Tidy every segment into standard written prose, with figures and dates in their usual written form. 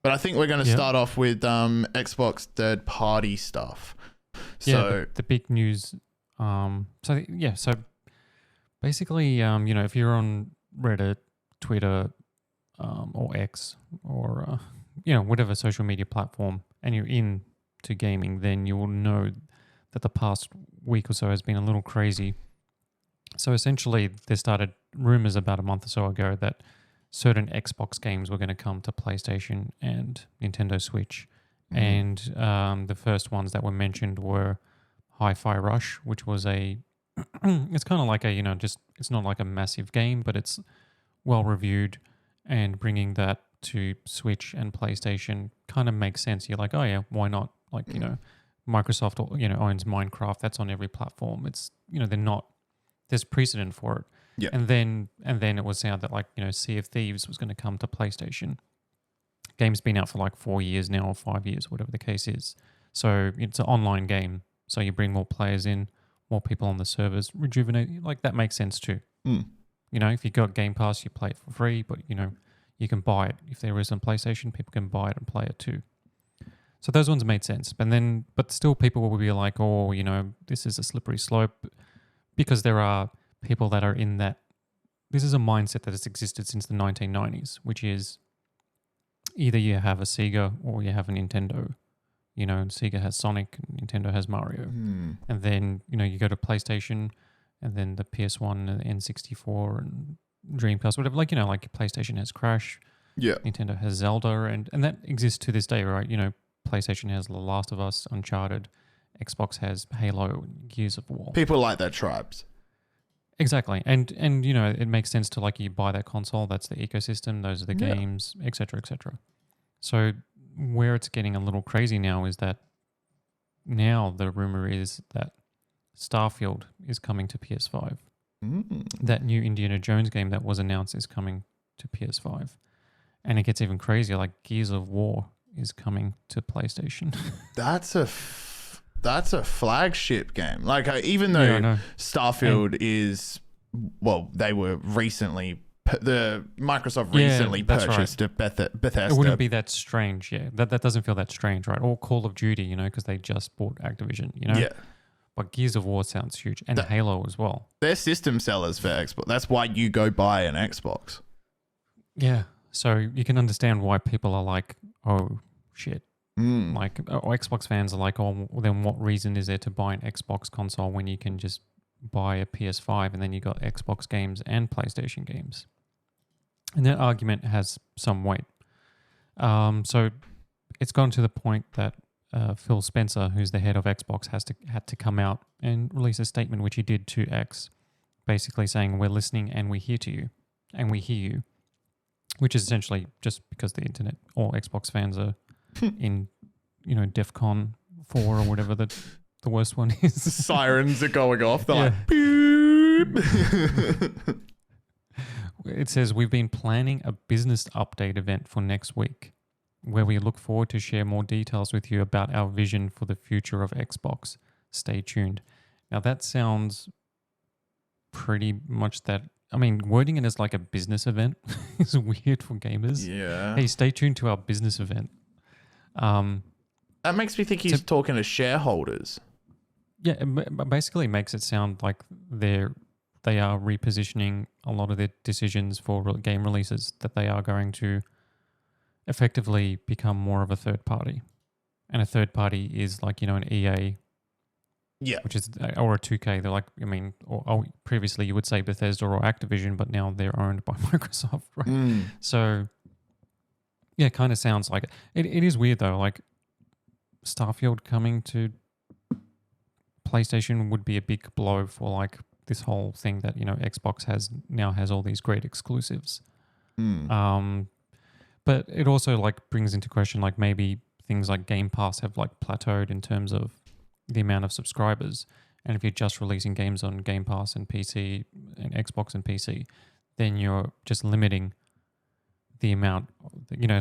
But I think we're going to start off with Xbox third-party stuff. So the big news. So basically, if you're on Reddit, Twitter, or X, or whatever social media platform, and you're into gaming, then you will know that the past week or so has been a little crazy. So essentially, there started rumors about a month or so ago that certain Xbox games were going to come to PlayStation and Nintendo Switch. And the first ones that were mentioned were Hi-Fi Rush, which was it's kind of like it's not like a massive game, but it's well reviewed, and bringing that to Switch and PlayStation kind of makes sense. You're like, oh yeah, why not? Like, Microsoft, owns Minecraft. That's on every platform. It's, there's precedent for it. Yeah. And then it was sound that Sea of Thieves was going to come to PlayStation. Game's been out for like 4 years now, or 5 years, whatever the case is. So it's an online game. So you bring more players in, more people on the servers, rejuvenate. Like, that makes sense too. If you got Game Pass, you play it for free, but you can buy it. If there is on PlayStation, people can buy it and play it too. So those ones made sense. But still people will be like, oh, this is a slippery slope, because there are people that are in that. This is a mindset that has existed since the 1990s, which is either you have a Sega or you have a Nintendo. And Sega has Sonic, and Nintendo has Mario. And then, you go to PlayStation, and then the PS1 and the N64 and Dreamcast, whatever. Like PlayStation has Crash. Yeah. Nintendo has Zelda, and that exists to this day, right? PlayStation has The Last of Us, Uncharted. Xbox has Halo and Gears of War. People like their tribes. Exactly. And it makes sense to, you buy that console, that's the ecosystem, those are the games, etc., etc. So where it's getting a little crazy now is that now the rumor is that Starfield is coming to PS5. That new Indiana Jones game that was announced is coming to PS5. And it gets even crazier, like Gears of War is coming to PlayStation. That's a flagship game. Even though Starfield is, they were recently, Microsoft recently purchased Bethesda. It wouldn't be that strange, That doesn't feel that strange, right? Or Call of Duty, because they just bought Activision, Yeah. But Gears of War sounds huge, and Halo as well. They're system sellers for Xbox. That's why you go buy an Xbox. Yeah. So you can understand why people are like, oh, shit. Xbox fans are like, oh, well, then what reason is there to buy an Xbox console when you can just buy a PS5 and then you got Xbox games and PlayStation games? And that argument has some weight. So it's gone to the point that Phil Spencer, who's the head of Xbox, had to come out and release a statement, which he did to X, basically saying, we're listening and we hear to you, and we hear you, which is essentially just because the internet, all Xbox fans are in, DEFCON 4 or whatever the worst one is. Sirens are going off. They're like, beep. It says, we've been planning a business update event for next week, where we look forward to share more details with you about our vision for the future of Xbox. Stay tuned. Now that sounds pretty much that. I mean, wording it as like a business event is weird for gamers. Yeah. Hey, stay tuned to our business event. That makes me think he's talking to shareholders. Yeah, it basically makes it sound like they are repositioning a lot of their decisions for game releases, that they are going to effectively become more of a third party. And a third party is like, an EA, which is, or a 2K. They're like, or previously you would say Bethesda or Activision, but now they're owned by Microsoft, right? So, yeah, it kind of sounds like it. It is weird though. Like Starfield coming to PlayStation would be a big blow for like this whole thing that Xbox has all these great exclusives. But it also like brings into question like maybe things like Game Pass have like plateaued in terms of the amount of subscribers. And if you're just releasing games on Game Pass and PC and Xbox and PC, then you're just limiting the amount,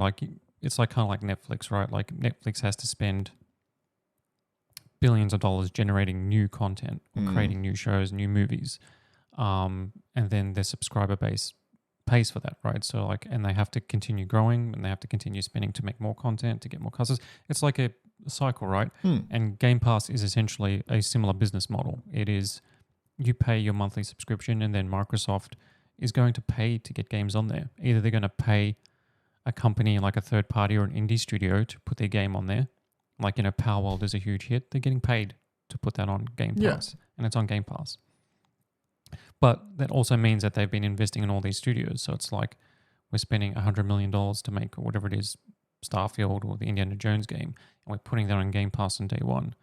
like it's like kind of like Netflix, right? Like Netflix has to spend billions of dollars generating new content, or creating new shows, new movies. And then their subscriber base pays for that, right? So like, and they have to continue growing and they have to continue spending to make more content, to get more customers. It's like a cycle, right? And Game Pass is essentially a similar business model. It is, you pay your monthly subscription and then Microsoft is going to pay to get games on there. Either they're going to pay a company like a third party or an indie studio to put their game on there. Like, Powerworld is a huge hit. They're getting paid to put that on Game Pass, and it's on Game Pass. But that also means that they've been investing in all these studios. So it's like we're spending $100 million to make whatever it is, Starfield or the Indiana Jones game, and we're putting that on Game Pass on day one.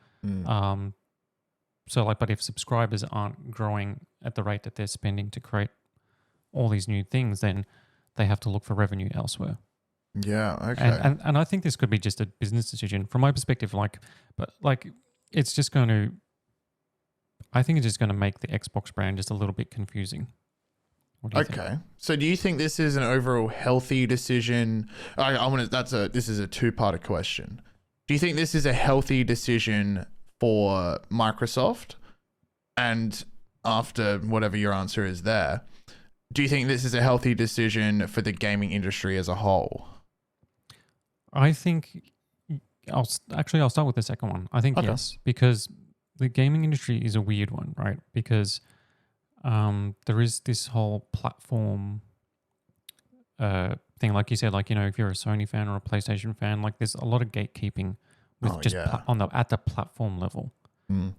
So like, but if subscribers aren't growing at the rate that they're spending to create all these new things, then they have to look for revenue elsewhere. Yeah, okay. And I think this could be just a business decision from my perspective. It's just going to, I think it's just going to make the Xbox brand just a little bit confusing. What do you think? So do you think this is an overall healthy decision? This is a two-part question. Do you think this is a healthy decision for Microsoft? And after whatever your answer is there, do you think this is a healthy decision for the gaming industry as a whole? I think I'll start with the second one. I think yes, because the gaming industry is a weird one, right? Because there is this whole platform thing, like you said, like, if you're a Sony fan or a PlayStation fan, like there's a lot of gatekeeping with at the platform level,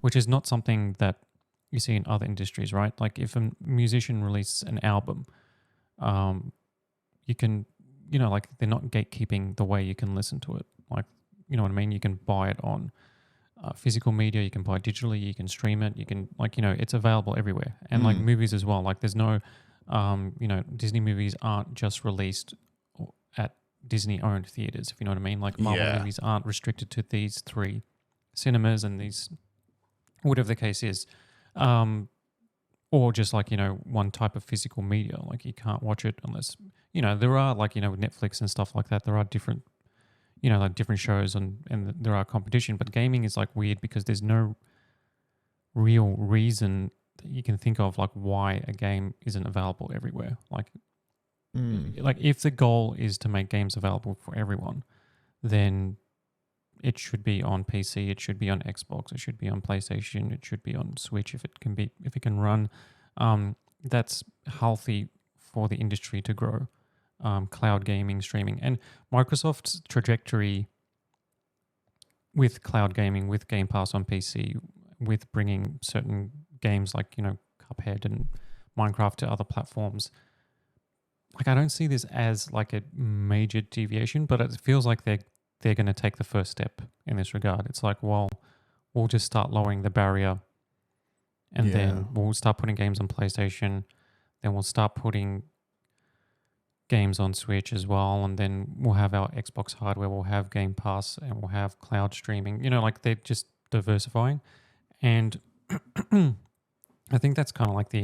which is not something that you see in other industries, right? Like if a musician releases an album, you can, like they're not gatekeeping the way you can listen to it. Like, you know what I mean? You can buy it on physical media, you can buy it digitally, you can stream it, you can it's available everywhere. And like movies as well, like there's no, Disney movies aren't just released at Disney owned theaters, if you know what I mean? Like Marvel movies aren't restricted to these 3 cinemas and these, whatever the case is. Or just like, one type of physical media, like you can't watch it unless, there are like, with Netflix and stuff like that, there are different, like different shows and there are competition, but gaming is like weird because there's no real reason that you can think of like why a game isn't available everywhere. Like if the goal is to make games available for everyone, then it should be on PC, it should be on Xbox, it should be on PlayStation, it should be on Switch if it can run. That's healthy for the industry to grow. Cloud gaming, streaming, and Microsoft's trajectory with cloud gaming, with Game Pass on PC, with bringing certain games like, Cuphead and Minecraft to other platforms. Like, I don't see this as like a major deviation, but it feels like they're going to take the first step in this regard. It's like, well, we'll just start lowering the barrier and then we'll start putting games on PlayStation. Then we'll start putting games on Switch as well. And then we'll have our Xbox hardware, we'll have Game Pass, and we'll have cloud streaming. Like they're just diversifying. And I think that's kind of like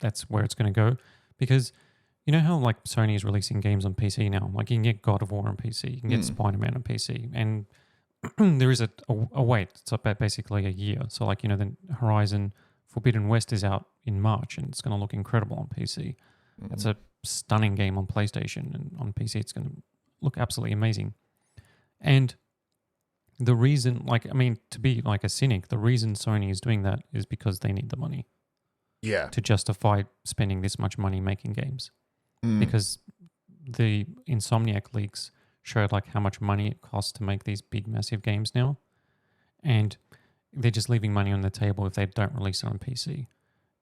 that's where it's going to go. Because you know how like Sony is releasing games on PC now? Like you can get God of War on PC, you can get Spider-Man on PC, and there is a wait. It's about basically a year. So like, then Horizon Forbidden West is out in March and it's going to look incredible on PC. It's a stunning game on PlayStation, and on PC it's going to look absolutely amazing. And the reason, to be like a cynic, the reason Sony is doing that is because they need the money. Yeah. To justify spending this much money making games. Because the Insomniac leaks showed like how much money it costs to make these big, massive games now. And they're just leaving money on the table if they don't release it on PC.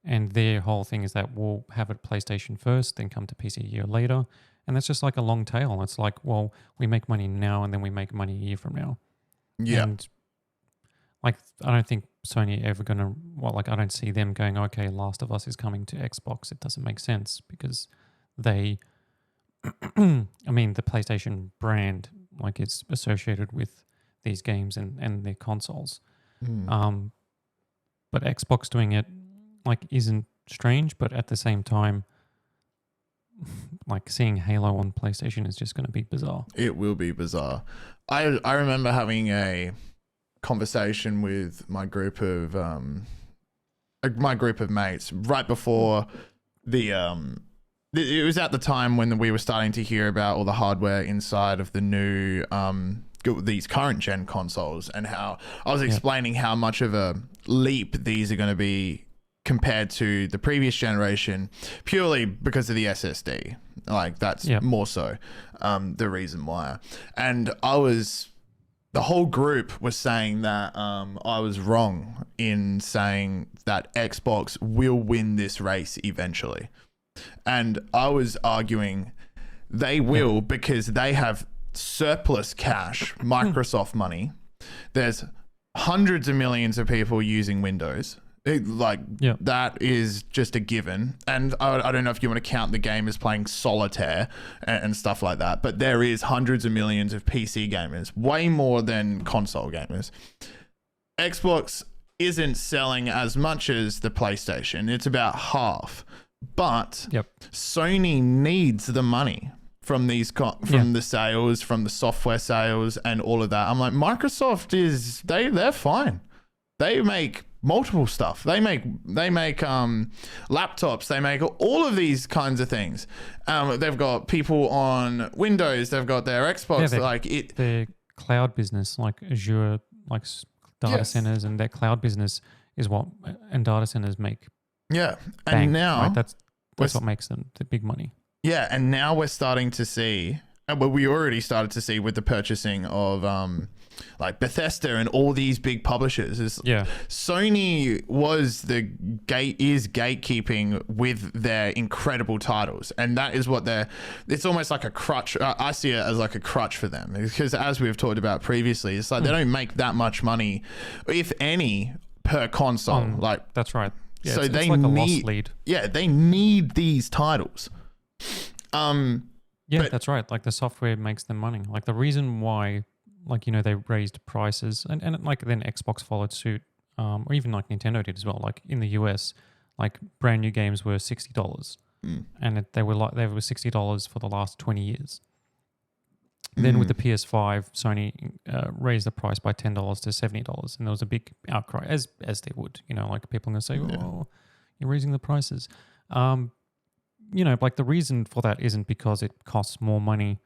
And their whole thing is that we'll have it PlayStation first, then come to PC a year later. And that's just like a long tail. It's like, well, we make money now and then we make money a year from now. Yeah. And like, I don't think Sony ever going to, I don't see them going, okay, Last of Us is coming to Xbox. It doesn't make sense because the PlayStation brand, like, is associated with these games and their consoles. But Xbox doing it, like, isn't strange, but at the same time, like, seeing Halo on PlayStation is just going to be bizarre. It will be bizarre. I remember having a conversation with my group of mates right before the it was at the time when we were starting to hear about all the hardware inside of the new these current gen consoles, and how I was explaining how much of a leap these are going to be compared to the previous generation, purely because of the SSD. Like that's more so the reason why. And the whole group was saying that I was wrong in saying that Xbox will win this race eventually. And I was arguing they will because they have surplus cash, Microsoft money. There's hundreds of millions of people using Windows. That is just a given. And I don't know if you want to count the game as playing solitaire and stuff like that, but there is hundreds of millions of PC gamers, way more than console gamers. Xbox isn't selling as much as the PlayStation. It's about half. But Sony needs the money from these the sales, from the software sales, and all of that. I'm like, Microsoft they're fine. They make multiple stuff. They make laptops. They make all of these kinds of things. They've got people on Windows. They've got their Xbox. Their cloud business, like Azure, like data centers, and their cloud business is what and data centers make. Yeah, and bank, now right? That's what makes them the big money. Yeah, and now we're starting to see, and we already started to see with the purchasing of like Bethesda and all these big publishers. Sony is gatekeeping with their incredible titles, and that is what it's almost like a crutch. I see it as like a crutch for them, because as we've talked about previously, it's like they don't make that much money, if any, per console. That's right. Yeah, so it's they like a need, lost lead. Yeah, they need these titles. That's right. Like the software makes them money. Like the reason why, like, you know, they raised prices and like then Xbox followed suit, or even like Nintendo did as well. Like in the US, like brand new games were $60, and they were $60 for the last 20 years. Then with the PS5, Sony raised the price by $10 to $70, and there was a big outcry, as they would. You know, like people are going to say, "Oh, you're raising the prices." You know, like the reason for that isn't because it costs more money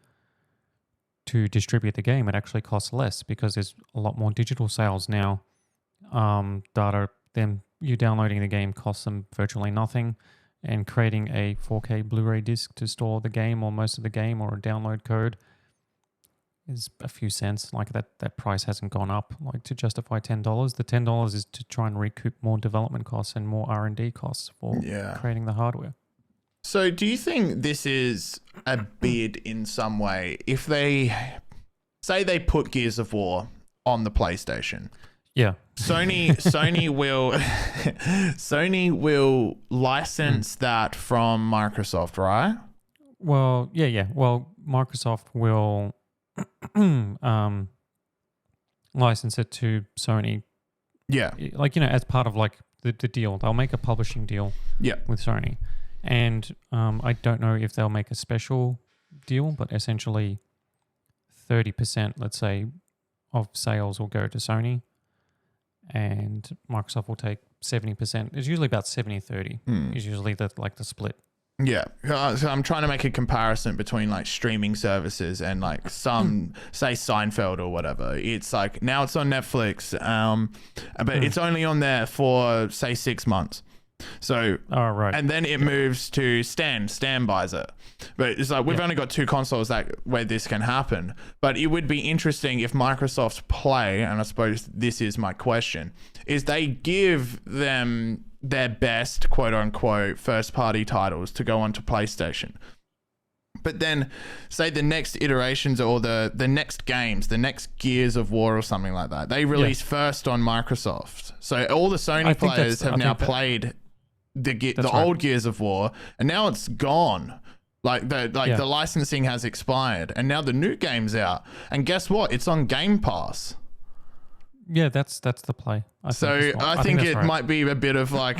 to distribute the game. It actually costs less because there's a lot more digital sales now. You downloading the game costs them virtually nothing, and creating a 4K Blu-ray disc to store the game or most of the game, or a download code, is a few cents. Like that price hasn't gone up like to justify $10. The $10 is to try and recoup more development costs and more R&D costs for creating the hardware. So do you think this is a bid in some way? If they say they put Gears of War on the PlayStation, Sony will license that from Microsoft, right? Well, Well, Microsoft will license it to Sony. Yeah. Like, you know, as part of like the deal, they'll make a publishing deal with Sony. And I don't know if they'll make a special deal, but essentially 30%, let's say, of sales will go to Sony, and Microsoft will take 70%. It's usually about 70-30 is usually the split. Yeah, so I'm trying to make a comparison between like streaming services and like some say Seinfeld or whatever. It's like now it's on Netflix, but it's only on there for say 6 months. So, and then it moves to Stan buys it. But it's like we've only got 2 consoles where this can happen. But it would be interesting if Microsoft Play, and I suppose this is my question, is they give them their best quote unquote first party titles to go onto PlayStation. But then say the next iterations or the next games, the next Gears of War or something like that, they release first on Microsoft. So all the Sony players have now played the old Gears of War, and now it's gone. The licensing has expired, and now the new game's out. And guess what? It's on Game Pass. Yeah, that's the play. I think it might be a bit of like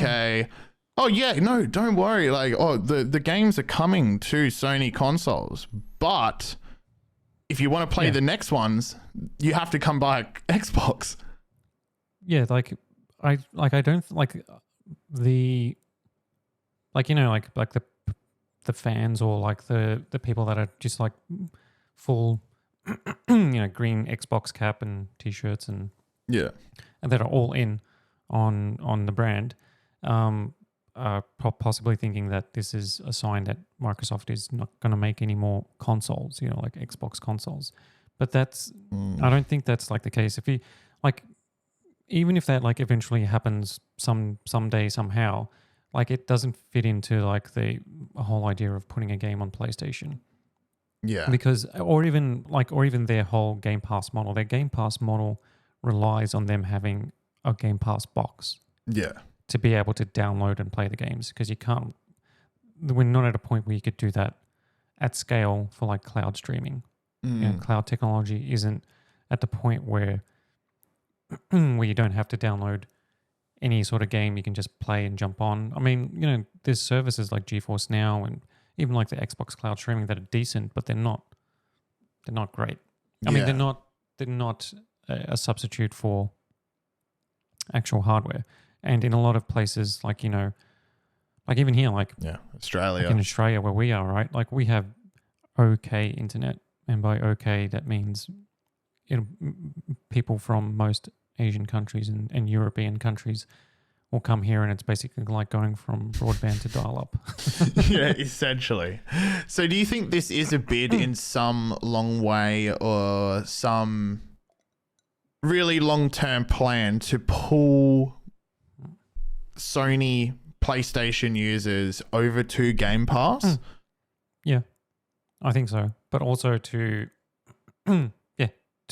don't worry. Like, the games are coming to Sony consoles, but if you want to play the next ones, you have to come by Xbox. Yeah, I don't like the, like, you know, like the the fans or like the people that are just like full, green Xbox cap and t-shirts and Yeah. that are all in on the brand, possibly thinking that this is a sign that Microsoft is not going to make any more consoles, like Xbox consoles. But that's I don't think that's like the case. If you like, even if that like eventually happens someday somehow, like it doesn't fit into like the whole idea of putting a game on PlayStation. Yeah. Because or even their whole Game Pass model. Their Game Pass model relies on them having a Game Pass box. Yeah. To be able to download and play the games, because we're not at a point where you could do that at scale for like cloud streaming. Cloud technology isn't at the point where you don't have to download any sort of game. You can just play and jump on. I mean, there's services like GeForce Now and even like the Xbox cloud streaming that are decent, but they're not great. I mean, they're not a substitute for actual hardware. And in a lot of places, like even here, Australia. like in Australia where we are, right? Like we have okay internet, and by okay that means people from most Asian countries and European countries will come here, and it's basically like going from broadband to dial-up. Yeah, essentially. So do you think this is a bid in some long way or some really long-term plan to pull Sony PlayStation users over to Game Pass? Yeah, I think so. But also to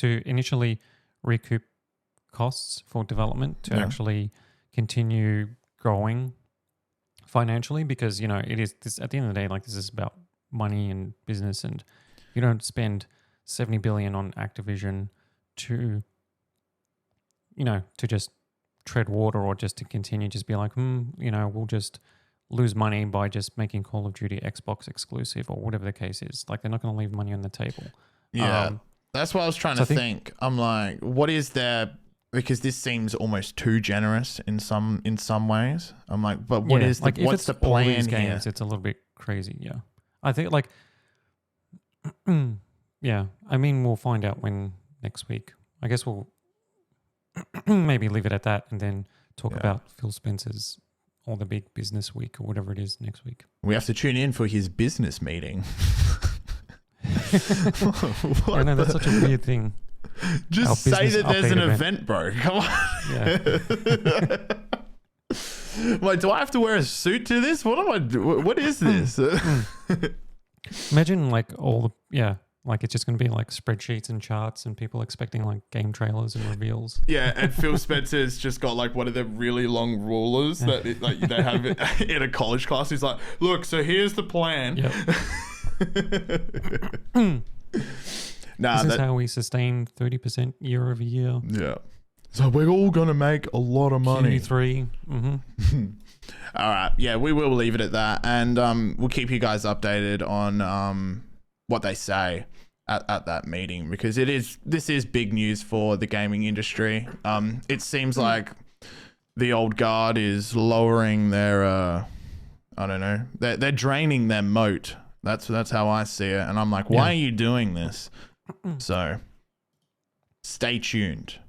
initially recoup costs for development, to actually continue growing financially, because it is this at the end of the day, like this is about money and business, and you don't spend 70 billion on Activision to just tread water, or just to continue just be like we'll just lose money by just making Call of Duty Xbox exclusive or whatever the case is. Like they're not going to leave money on the table. That's what I was trying to think. I'm like, what is there? Because this seems almost too generous in some ways. I'm like, but what is like what's the plan all these here? games, it's a little bit crazy. Yeah, I think like yeah. I mean, we'll find out when next week. I guess we'll maybe leave it at that, and then talk about Phil Spencer's or the big business week or whatever it is next week. We have to tune in for his business meeting. I know that's such a weird thing. Just say that there's an event, bro. Come on. Yeah. Like, do I have to wear a suit to this? What is this? Imagine like like it's just going to be like spreadsheets and charts and people expecting like game trailers and reveals. Yeah, and Phil Spencer's just got like one of the really long rulers that they have in a college class. He's like, look, so here's the plan. Yep. This is how we sustain 30% year over year. Yeah. So we're all going to make a lot of money. Q3. Mm-hmm. All right. Yeah, we will leave it at that. And we'll keep you guys updated on what they say at that meeting, because this is big news for the gaming industry. It seems like the old guard is lowering their, I don't know, they're draining their moat. That's how I see it. And I'm like, why are you doing this? So stay tuned.